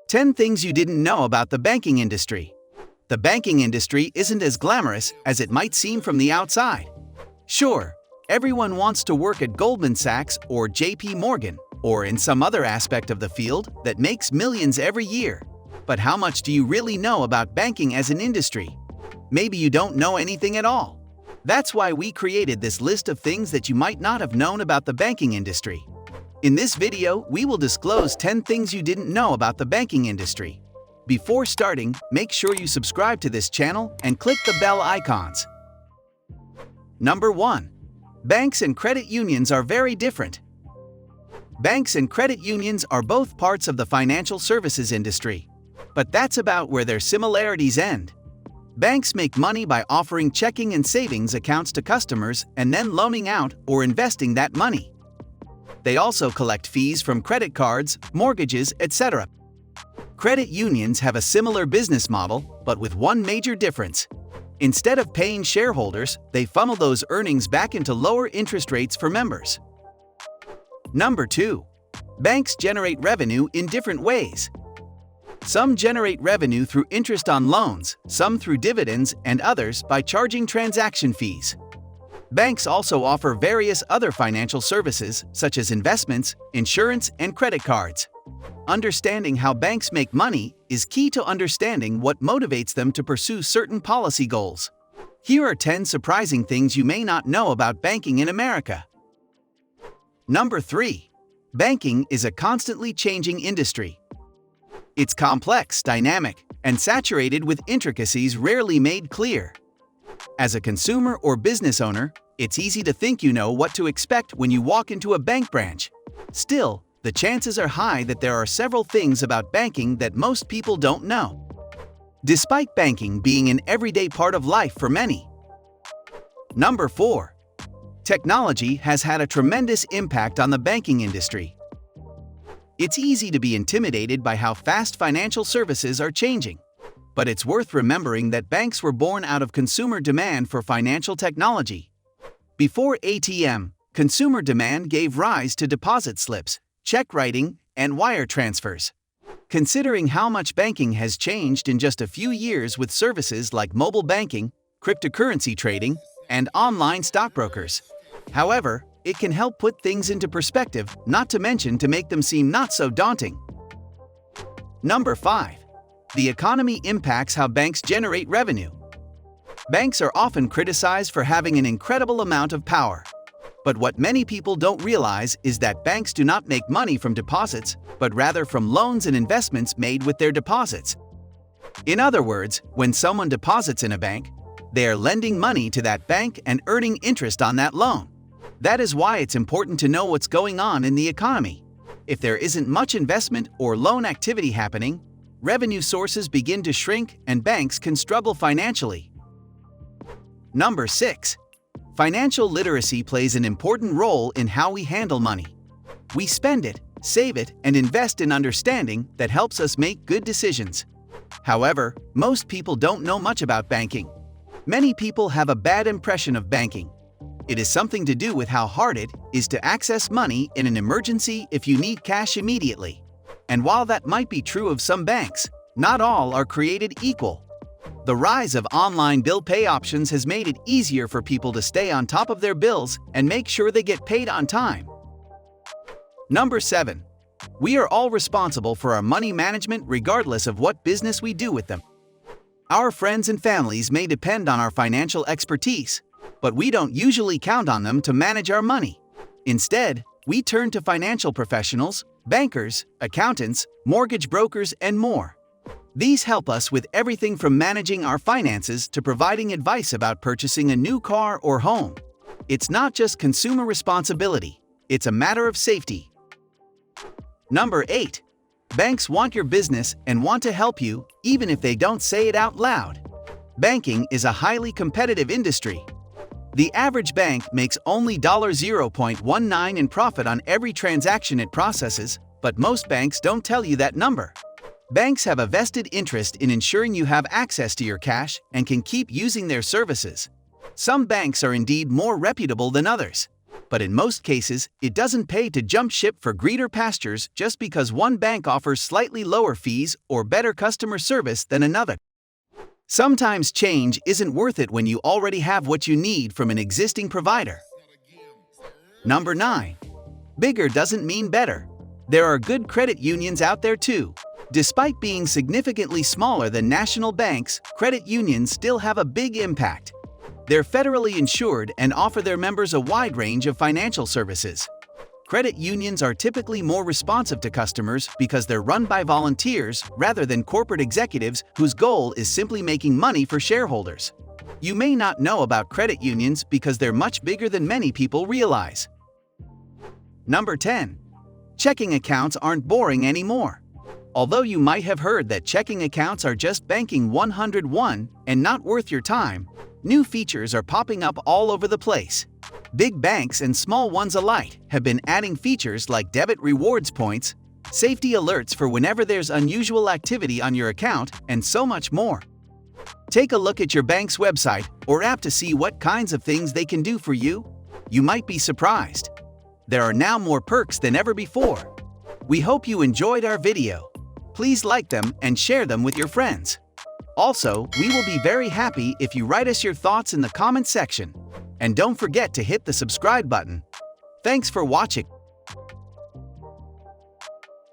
10 things you didn't know about the banking industry. The banking industry isn't as glamorous as it might seem from the outside. Sure, everyone wants to work at Goldman Sachs or J.P. Morgan, or in some other aspect of the field that makes millions every year. But how much do you really know about banking as an industry? Maybe you don't know anything at all. That's why we created this list of things that you might not have known about the banking industry. In this video, we will disclose 10 things you didn't know about the banking industry. Before starting, make sure you subscribe to this channel and click the bell icons. Number 1. Banks and credit unions are very different. Banks and credit unions are both parts of the financial services industry. But that's about where their similarities end. Banks make money by offering checking and savings accounts to customers and then loaning out or investing that money. They also collect fees from credit cards, mortgages, etc. Credit unions have a similar business model, but with one major difference. Instead of paying shareholders, they funnel those earnings back into lower interest rates for members. Number 2. Banks generate revenue in different ways. Some generate revenue through interest on loans, some through dividends, and others by charging transaction fees. Banks also offer various other financial services, such as investments, insurance, and credit cards. Understanding how banks make money is key to understanding what motivates them to pursue certain policy goals. Here are 10 surprising things you may not know about banking in America. Number 3. Banking is a constantly changing industry. It's complex, dynamic, and saturated with intricacies rarely made clear. As a consumer or business owner, it's easy to think you know what to expect when you walk into a bank branch. Still, the chances are high that there are several things about banking that most people don't know, despite banking being an everyday part of life for many. Number 4. Technology has had a tremendous impact on the banking industry. It's easy to be intimidated by how fast financial services are changing. But it's worth remembering that banks were born out of consumer demand for financial technology. Before ATM, consumer demand gave rise to deposit slips, check writing, and wire transfers. Considering how much banking has changed in just a few years with services like mobile banking, cryptocurrency trading, and online stockbrokers. However, it can help put things into perspective, not to mention to make them seem not so daunting. Number 5. The economy impacts how banks generate revenue. Banks are often criticized for having an incredible amount of power. But what many people don't realize is that banks do not make money from deposits, but rather from loans and investments made with their deposits. In other words, when someone deposits in a bank, they are lending money to that bank and earning interest on that loan. That is why it's important to know what's going on in the economy. If there isn't much investment or loan activity happening, revenue sources begin to shrink and banks can struggle financially. Number 6. Financial literacy plays an important role in how we handle money. We spend it, save it, and invest in understanding that helps us make good decisions. However, most people don't know much about banking. Many people have a bad impression of banking. It is something to do with how hard it is to access money in an emergency if you need cash immediately. And while that might be true of some banks, not all are created equal. The rise of online bill pay options has made it easier for people to stay on top of their bills and make sure they get paid on time. Number 7. We are all responsible for our money management regardless of what business we do with them. Our friends and families may depend on our financial expertise, but we don't usually count on them to manage our money. Instead, we turn to financial professionals, bankers, accountants, mortgage brokers, and more. These help us with everything from managing our finances to providing advice about purchasing a new car or home. It's not just consumer responsibility, it's a matter of safety. Number 8. Banks want your business and want to help you, even if they don't say it out loud. Banking is a highly competitive industry. The average bank makes only $0.19 in profit on every transaction it processes, but most banks don't tell you that number. Banks have a vested interest in ensuring you have access to your cash and can keep using their services. Some banks are indeed more reputable than others. But in most cases, it doesn't pay to jump ship for greener pastures just because one bank offers slightly lower fees or better customer service than another. Sometimes change isn't worth it when you already have what you need from an existing provider. Number 9. Bigger doesn't mean better. There are good credit unions out there too. Despite being significantly smaller than national banks, credit unions still have a big impact. They're federally insured and offer their members a wide range of financial services. Credit unions are typically more responsive to customers because they're run by volunteers rather than corporate executives whose goal is simply making money for shareholders. You may not know about credit unions because they're much bigger than many people realize. Number 10. Checking accounts aren't boring anymore. Although you might have heard that checking accounts are just banking 101 and not worth your time, new features are popping up all over the place. Big banks and small ones alike have been adding features like debit rewards points, safety alerts for whenever there's unusual activity on your account, and so much more. Take a look at your bank's website or app to see what kinds of things they can do for you. You might be surprised. There are now more perks than ever before. We hope you enjoyed our video. Please like them and share them with your friends. Also, we will be very happy if you write us your thoughts in the comment section. And don't forget to hit the subscribe button. Thanks for watching.